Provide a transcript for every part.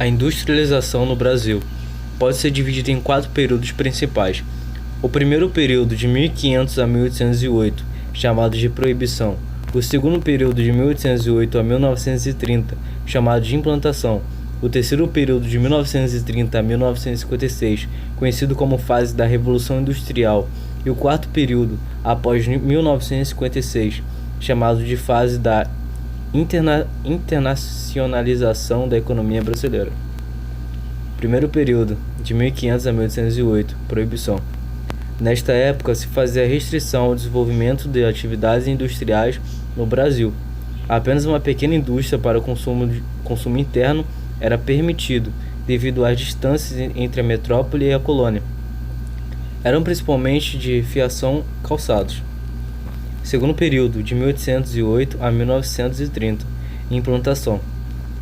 A industrialização no Brasil pode ser dividida em 4 períodos principais. O primeiro período, de 1500 a 1808, chamado de Proibição. O segundo período, de 1808 a 1930, chamado de Implantação. O terceiro período, de 1930 a 1956, conhecido como fase da Revolução Industrial. E o quarto período, após 1956, chamado de fase da internacionalização da economia brasileira. Primeiro período, de 1500 a 1808, Proibição. Nesta época se fazia restrição ao desenvolvimento de atividades industriais no Brasil. Apenas uma pequena indústria para o consumo interno era permitido, devido às distâncias entre a metrópole e a colônia. Eram principalmente de fiação calçados. Segundo período, de 1808 a 1930, Implantação.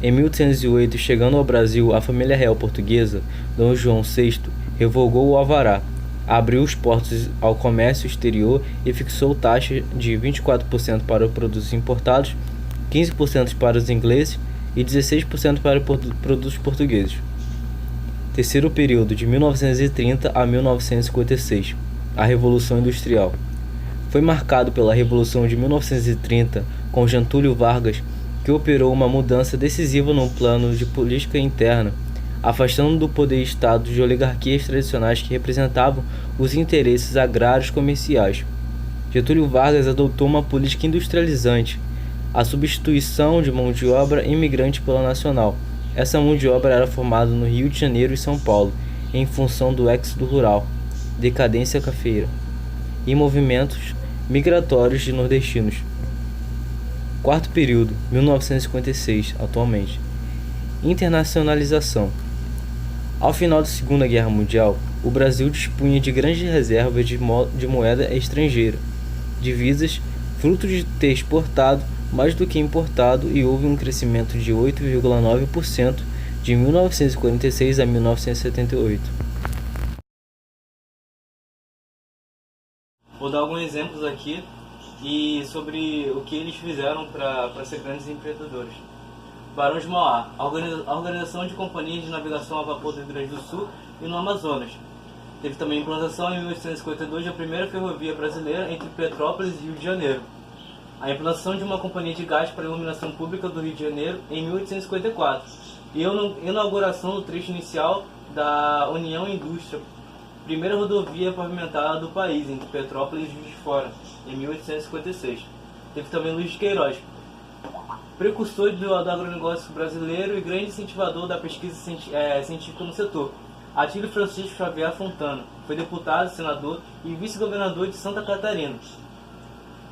Em 1808, chegando ao Brasil, a família real portuguesa, Dom João VI, revogou o alvará, abriu os portos ao comércio exterior e fixou taxa de 24% para os produtos importados, 15% para os ingleses e 16% para os produtos portugueses. Terceiro período, de 1930 a 1956, a Revolução Industrial. Foi marcado pela Revolução de 1930, com Getúlio Vargas, que operou uma mudança decisiva no plano de política interna, afastando do poder Estado de oligarquias tradicionais que representavam os interesses agrários comerciais. Getúlio Vargas adotou uma política industrializante, a substituição de mão de obra imigrante pela nacional. Essa mão de obra era formada no Rio de Janeiro e São Paulo, em função do êxodo rural, decadência cafeira e movimentos migratórios de nordestinos. Quarto período, 1956, atualmente. Internacionalização. Ao final da Segunda Guerra Mundial, o Brasil dispunha de grandes reservas de moeda estrangeira, divisas, fruto de ter exportado mais do que importado, e houve um crescimento de 8,9% de 1946 a 1978. Vou dar alguns exemplos aqui e sobre o que eles fizeram para ser grandes empreendedores. Barão de Mauá, a organização de companhias de navegação a vapor do Rio Grande do Sul e no Amazonas. Teve também implantação em 1852 da primeira ferrovia brasileira entre Petrópolis e Rio de Janeiro. A implantação de uma companhia de gás para a iluminação pública do Rio de Janeiro em 1854. E a inauguração do trecho inicial da União Indústria, primeira rodovia pavimentada do país, entre Petrópolis e Juiz de Fora, em 1856. Teve também Luiz de Queiroz, precursor do agronegócio brasileiro e grande incentivador da pesquisa científica no setor. Atílio Francisco Xavier Fontana, foi deputado, senador e vice-governador de Santa Catarina.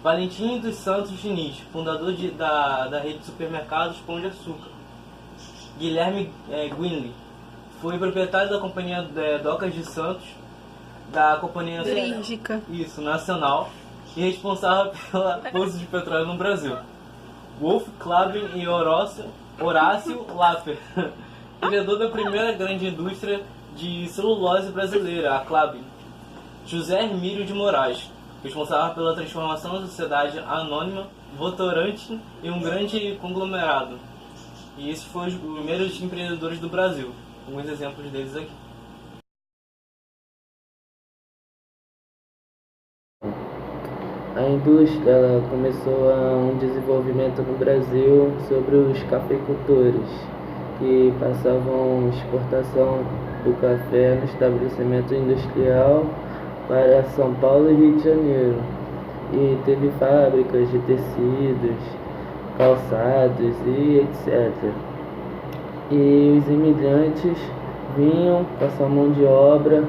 Valentim dos Santos Diniz, fundador da rede de supermercados Pão de Açúcar. Guilherme Guinle, foi proprietário da companhia Docas de Santos, da companhia nacional, e responsável pela Poços de Petróleo no Brasil. Wolf Klabin e Horácio Laffer, criador da primeira grande indústria de celulose brasileira, a Klabin. José Hermílio de Moraes, responsável pela transformação da sociedade anônima, votorante em um grande conglomerado. E esses foram os primeiros empreendedores do Brasil. Alguns exemplos deles aqui. A indústria começou um desenvolvimento no Brasil sobre os cafeicultores, que passavam exportação do café no estabelecimento industrial para São Paulo e Rio de Janeiro. E teve fábricas de tecidos, calçados e etc. E os imigrantes vinham com a sua mão de obra,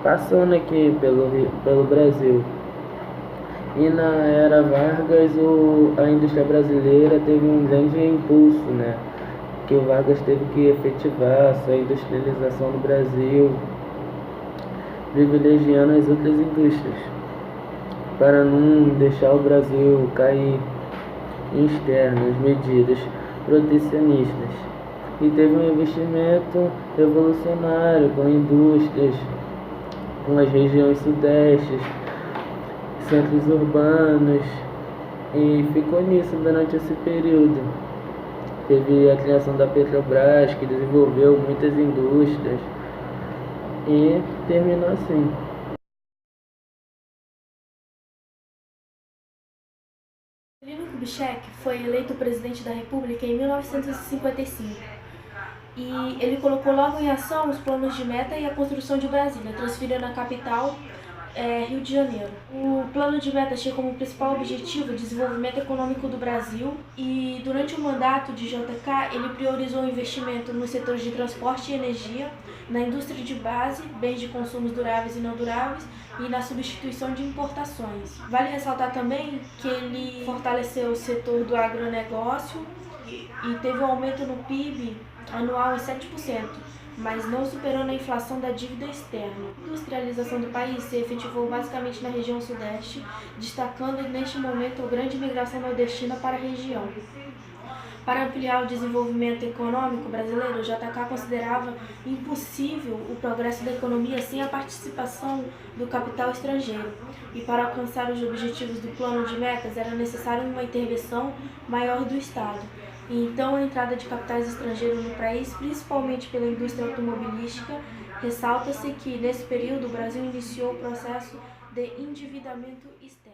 passando aqui pelo Brasil. E na era Vargas, a indústria brasileira teve um grande impulso, né? Que o Vargas teve que efetivar a sua industrialização no Brasil, privilegiando as outras indústrias, para não deixar o Brasil cair em externas medidas protecionistas. E teve um investimento revolucionário com indústrias, com as regiões sudestes, centros urbanos, e ficou nisso durante esse período. Teve a criação da Petrobras, que desenvolveu muitas indústrias, e terminou assim. Juscelino Kubitschek foi eleito presidente da República em 1955 e ele colocou logo em ação os planos de meta e a construção de Brasília, transferindo a capital Rio de Janeiro. O plano de meta tinha como principal objetivo o desenvolvimento econômico do Brasil e durante o mandato de JK ele priorizou o investimento nos setores de transporte e energia, na indústria de base, bens de consumos duráveis e não duráveis e na substituição de importações. Vale ressaltar também que ele fortaleceu o setor do agronegócio e teve um aumento no PIB anual em 7%. Mas não superando a inflação da dívida externa. A industrialização do país se efetivou basicamente na região sudeste, destacando neste momento a grande migração nordestina para a região. Para ampliar o desenvolvimento econômico brasileiro, o JK considerava impossível o progresso da economia sem a participação do capital estrangeiro. E para alcançar os objetivos do plano de metas era necessário uma intervenção maior do Estado. Então, a entrada de capitais estrangeiros no país, principalmente pela indústria automobilística, ressalta-se que, nesse período, o Brasil iniciou o processo de endividamento externo.